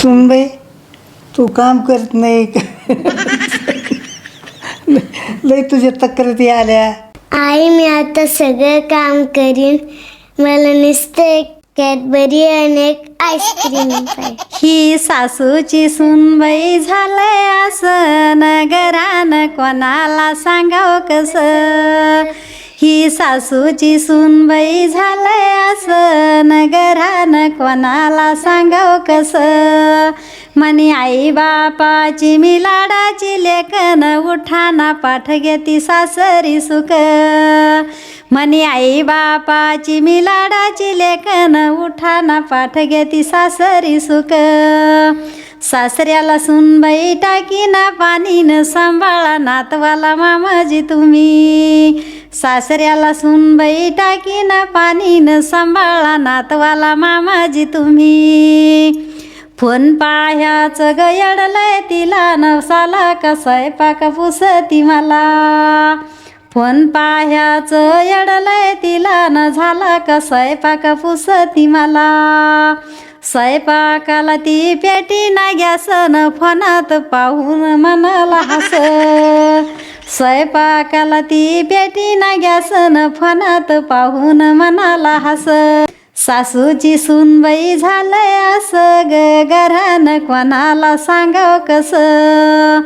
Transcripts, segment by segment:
सुनबाई तू काम करत नाही का? लय तुझ्या तक्रारी आल्या. आई मी आता सगळं काम करीन. मला नुसतं एक कॅडबरी आणि एक आईस्क्रीम पाहिजे. ही सासूची सुनबाई झालंय असं नगरान कोणाला सांगाव कसं. ही सासूची सुनबाई झालंय असं नगरान कोणाला सांगाव कसं. म्हणी आई बापाची मी लाडाची लेकन उठाना पाठ घेती सासरी सुख. म्हणी आई बापाची मी लाडाची लेकन उठाना पाठ घेती सासरी सुख. सासऱ्याला सुनबाई टाकीना पाणीन सांभाळा नातवाला मामाजी तुम्ही. सासऱ्याला सुनबाई टाकीना पाणीन सांभाळा नातवाला मामाजी तुम्ही. फोन पाह्याचं गयडलंय तिला नवसाला का स्वयंपाक पुसती मला. फोन पाह्याचं यडलंय तिला न झाला का स्वयंपाक पुसती मला. स्वयंपाकाला ती पेटी ना गॅस न फोनात पाहून मनाला हस. स्वयंपाकाला ती पेटी ना गॅस न फोनात पाहून मनाला हस. सासूची सुनबाई झालंय असं घरान कोणाला सांगाव कसं.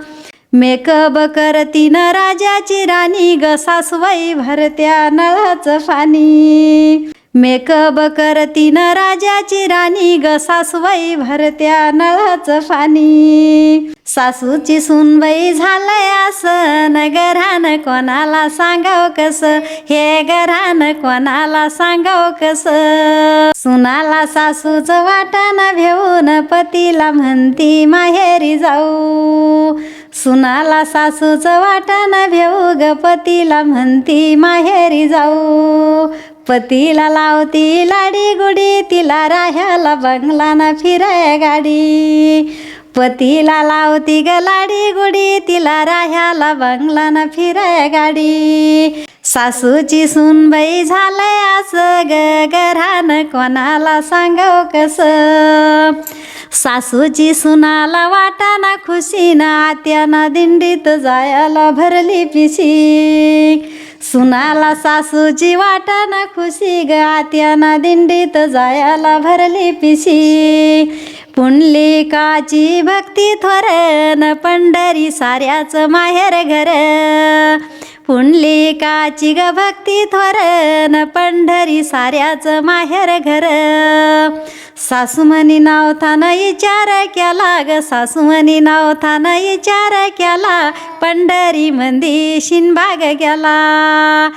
मेकअप करतीन राजाची राणी ग सासूबाई भरत्या नळाचं पाणी. मेकअप करतीन राजाची राणी ग सासूबाई भरत्या नळाचं पाणी. सासूची सुनबाई झालंय असं घरान कोणाला सांगाव कसं. हे घरान कोणाला सांगाव कसं. सुनाला सासूचं वाटाणा भेऊन पतीला म्हणती माहेरी जाऊ. सुनाला सासूचं वाटाणा भेऊ ग पतीला म्हणती माहेरी जाऊ. पतीला लावती लाडी गुडी तिला राह्याला बंगला ना फिराय गाडी. पतीला लावती ग लाडी गुडी तिला राह्याला बंगला ना फिराय गाडी. सासूची सुनबाई झालंय असं घरान कोणाला सांगाव कसं. सासूची सुनाला वाटाना खुशीनं आत्याना दिंडीत जायला भरली पिशी. सुनाला सासूची वाटाना खुशी ग आत्याना दिंडीत जायला भरली पिशी. पुंडलिकाची भक्ती थोरन पंढरी साऱ्याचं माहेर घर. पुंडलिकाची ग भक्ती थोरन पंढरी साऱ्याचं माहेर घर. सासूमणी नावथानं विचार केला ग सासूमणी नावथानं विचार केला पंढरी मंदी शिनबाग गेला.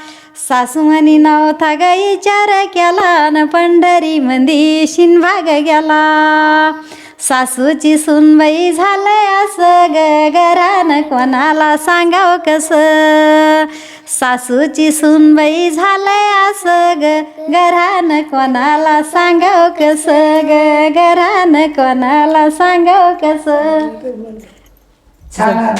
सासूमणी नावथा ग विचार केला न पंढरी मंदी शिनबाग गेला. सासूची सुनबाई झालंय असं घरान कोणाला सांगाव कसं. सासूची सुनबाई झालंय असं घरान कोणाला सांगाव कसं. घरान कोणाला सांगाव कसं. छान